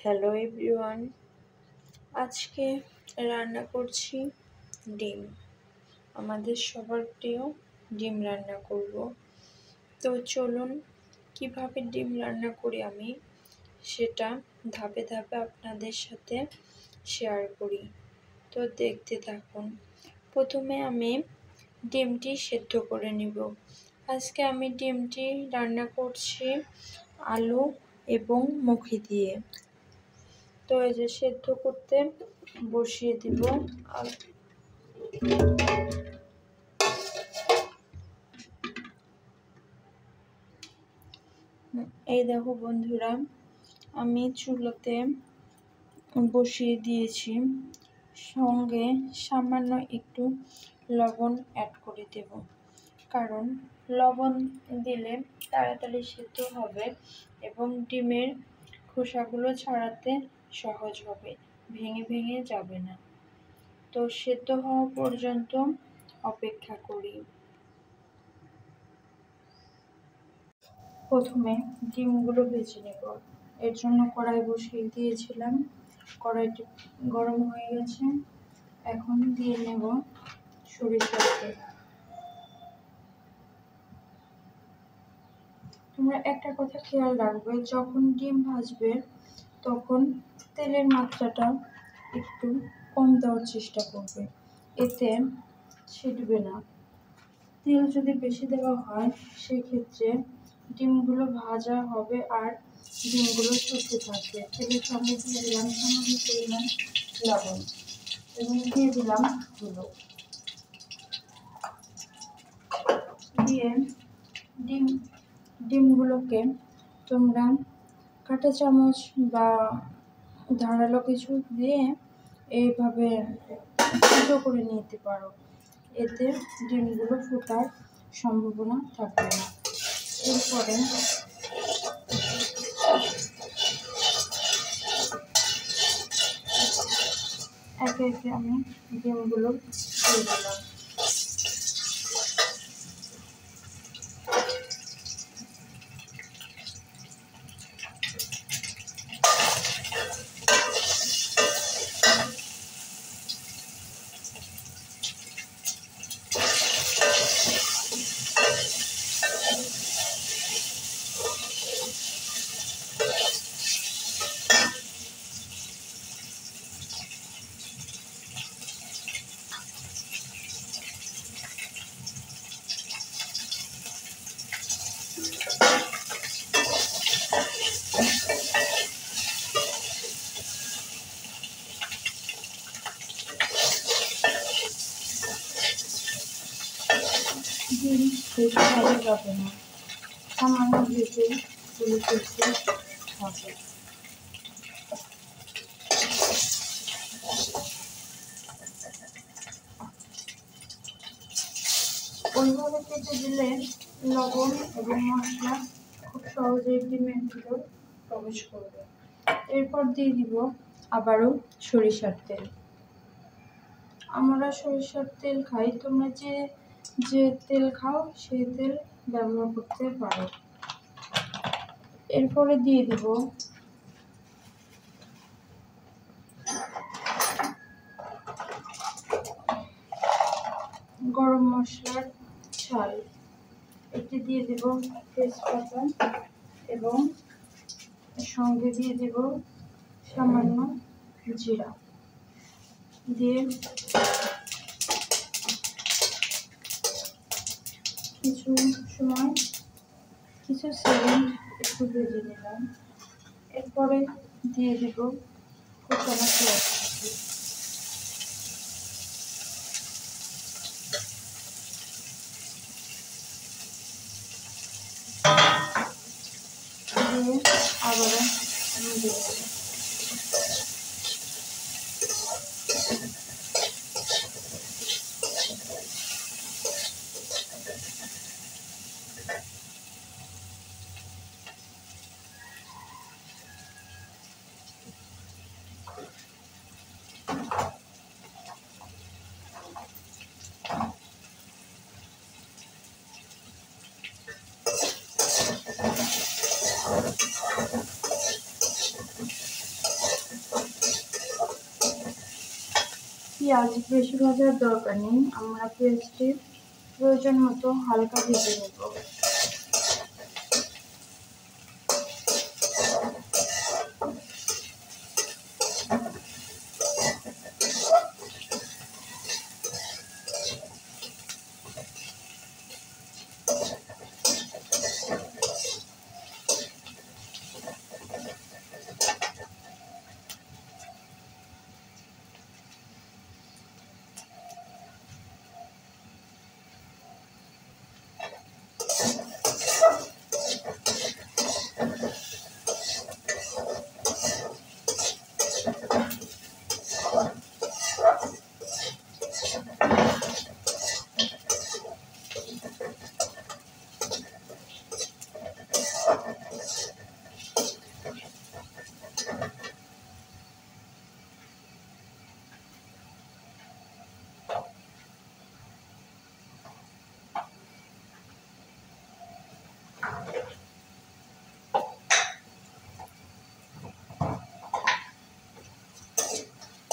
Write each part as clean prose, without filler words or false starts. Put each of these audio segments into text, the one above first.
Hello everyone, আজকে রান্না করছি ডিম। আমাদের সবার প্রিয় ডিম রান্না করব। তো চলুন কিভাবে ডিম রান্না করি আমি সেটা ধাপে ধাপে আপনাদের সাথে শেয়ার করি। তো দেখতে থাকুন। প্রথমে আমি ডিমটি সেদ্ধ করে নিব। আজকে আমি ডিমটি রান্না করছি আলু এবং মুখি দিয়ে। তো এই যে সেদ্ধ করতে বসিয়ে দিব। আর এই দেখো বন্ধুরা, আমি চুলাতে বসিয়ে দিয়েছি, সঙ্গে সামান্য একটু লবণ অ্যাড করে দেব, কারণ লবণ দিলে তাড়াতাড়ি সেদ্ধ হবে এবং ডিমের খোসাগুলো ছাড়াতে সহজ হবে, ভেঙে ভেঙে যাবে না। তো সেদ্ধ হওয়া পর্যন্ত অপেক্ষা করি। প্রথমে ডিমগুলো ভেজে নেব। এর জন্য কড়াই বসিয়ে দিয়েছিলাম, কড়াইটি গরম হয়ে গেছে। এখন দিয়ে নেব সরিষার তেল। তোমরা একটা কথা খেয়াল রাখবে, যখন ডিম ভাজবে তখন তেলের মাত্রাটা একটু কম দেওয়ার চেষ্টা করবে, এতে ছিটবে না। তেল যদি বেশি দেওয়া হয় সেক্ষেত্রে ডিমগুলো ভাজা হবে আর ডিমগুলো ছুটতে থাকবে। তেলের সঙ্গে দিয়ে দিলাম সামান্য পরিমাণ লবণ এবং দিয়ে দিলাম হলুদ, দিয়ে ডিমগুলোকে তোমরা কাঁটা চামচ বা ধারালো কিছু দিয়ে এইভাবে ফুটো করে নিতে পারো, এতে ডিমগুলো ফোটার সম্ভাবনা থাকবে না। এরপরে একে একে আমি ডিমগুলো দিয়ে দিলাম। ডিম বেশি ভালো যাবে না, সামান্য ভেজে তুলে ফেলতে হবে। ওইভাবে কেটে দিলে লবণ এবং মশলা খুব সহজেই ডিমের ভিতর প্রবেশ করবে। এরপর দিয়ে দিব আবারও সরিষার তেল। আমরা সরিষার তেল খাই, তোমরা যে তেল খাও সেই তেল ব্যবহার করতে পারো। এরপরে দিয়ে দিব গরম মশলার ছাল, এটি দিয়ে দেব তেজপাতা এবং সঙ্গে দিয়ে দেব সামান্য জিরা, দিয়ে কিছু সেকেন্ড একটু ভেজে নিলাম। এরপরে দিয়ে দেব কুচানো পেঁয়াজ কুচি, দিয়ে আবারও ভেজে দেব। পেঁয়াজ বেশি ভাজার দরকার নেই, আমরা পেঁয়াজটি প্রয়োজন মতো হালকা ভেজে নেব।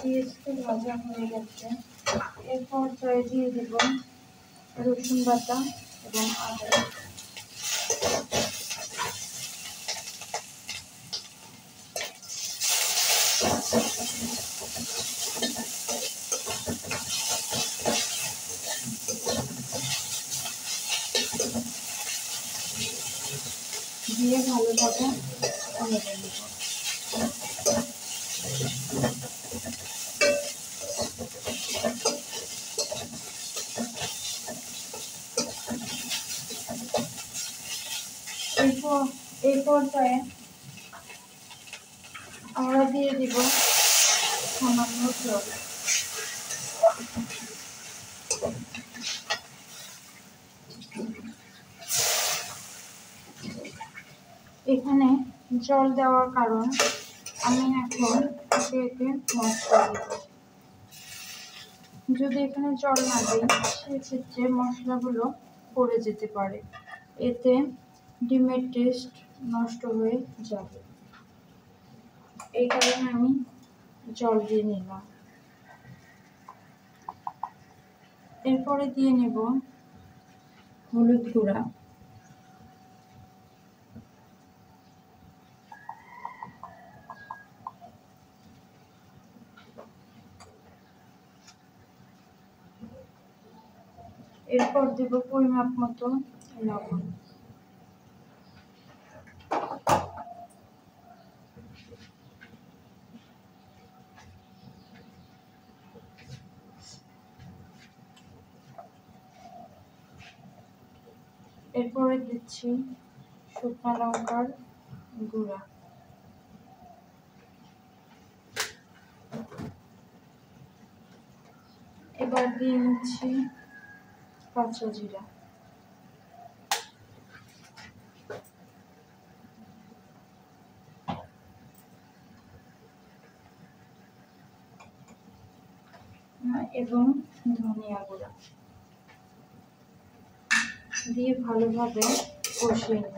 পেঁয়াজটা ভাজা হয়ে গেছে, এরপর দিয়ে দেব রসুন বাটা এবং আদা। দিয়ে ভালোভাবে ভেজে নেব। এই পর্যায়ে আমরা দিয়ে দিব সামান্য জল। এখানে জল দেওয়ার কারণ আমি এখন একে একে মশলা দেব। যদি এখানে জল না দিই সেক্ষেত্রে মশলাগুলো পড়ে যেতে পারে, এতে ডিমের টেস্ট নষ্ট হয়ে যাবে। এই কারণে আমি জল দিয়ে নিলাম। এরপরে দিয়ে নেব হলুদ গুঁড়া, এরপর দেব পরিমাপ মতো লবণ। এরপরে দিচ্ছি শুকনো লঙ্কার গুঁড়া। এবার দিয়ে নিচ্ছি কাঁচা জিরা। এবং ধনিয়া গুঁড়া দিয়ে ভালোভাবে কষিয়ে নেব।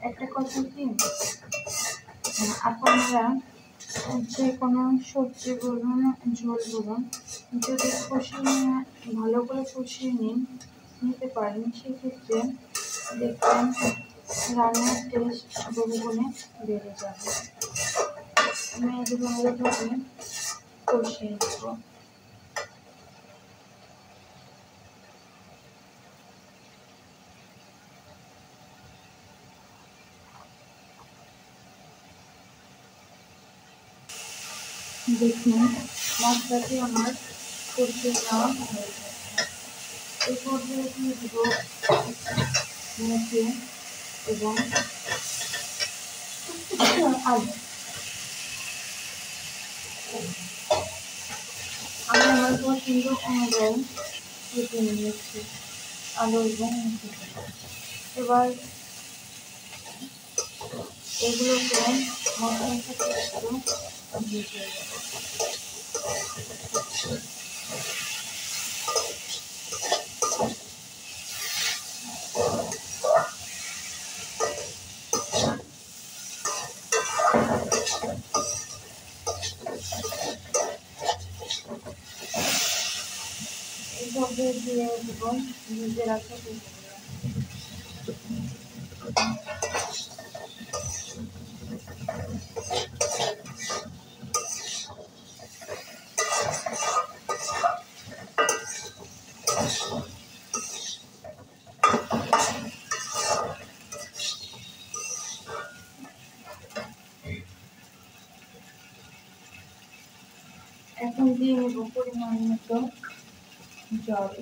একটা কথা কি, আপনারা যে কোনো সবজি বলুন ঝোল বলুন যদি ভালো করে কষিয়ে নিতে পারেন সেক্ষেত্রে দেখবেন রান্নার টেস্ট বহুগুণে বেড়ে যাবে। আমি এটি ভালোভাবে কষিয়ে নেব। দেখুন মশলাটি আমার কষিয়ে নেওয়া হয়ে গেছে। এই পর্যায়ে দিয়ে দেব মেথি এবং আলু। আমি আমার পছন্দ অনুযায়ী কেটে নিয়েছি আলু এবং মেথি। এবার এগুলোকে মশলার সাথে একটু ভেজে নেব। দিয়ে দেবো ভিজে রাখা ডিমগুলো। এখন দিয়ে নেব পরিমাণ মতো জল।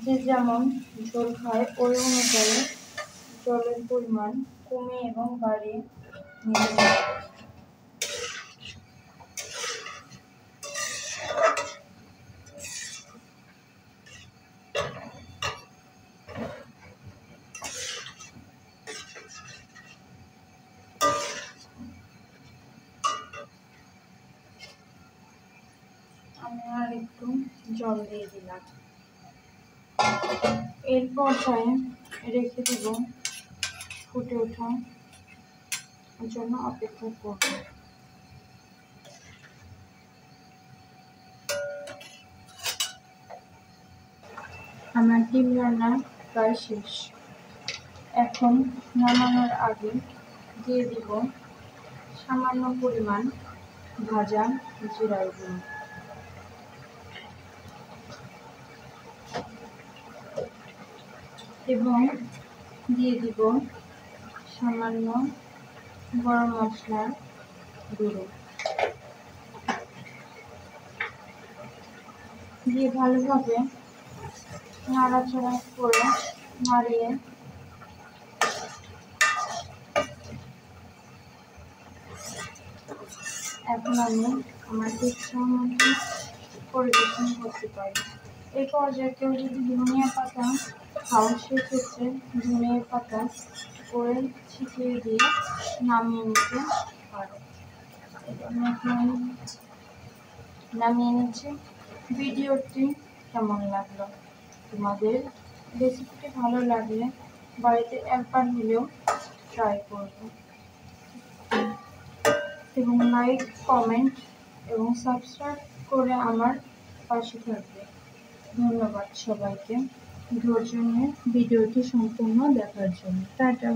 যে যেমন ঝোল খায় ওই অনুযায়ী জলের পরিমাণ কমিয়ে এবং বাড়িয়ে নিতে হবে। আমি আর একটু জল দিয়ে দিলাম। এর পর্যায়ে রেখে দেব ফুটে ওঠার জন্য অপেক্ষা করব। আমার ডিম রান্না প্রায় শেষ। এখন নামানোর আগে দিয়ে দিব সামান্য পরিমাণ ভাজা জিরার গুঁড়ো এবং দিয়ে দিব সামান্য গরম মশলার গুঁড়ো দিয়ে ভালোভাবে নাড়াচাড়া করে নাড়িয়ে এখন আমি আমার ইচ্ছা মতো পরিবেশন করতে পারি। এই পর্যায়ে কেউ যদি ধনিয়া পাতা খাও সেক্ষেত্রে ধনিয়া পাতা করে ছিটিয়ে দিয়ে নামিয়ে নিতে পারো। আমি এখন নামিয়ে নিচ্ছি। ভিডিওটি কেমন লাগলো? তোমাদের রেসিপিটি ভালো লাগলে বাড়িতে একবার হলেও ট্রাই করবে এবং লাইক, কমেন্ট এবং সাবস্ক্রাইব করে আমার পাশে থাকবে। ধন্যবাদ সবাইকে ধৈর্য নিয়ে ভিডিওটি সম্পূর্ণ দেখার জন্য। টাটা।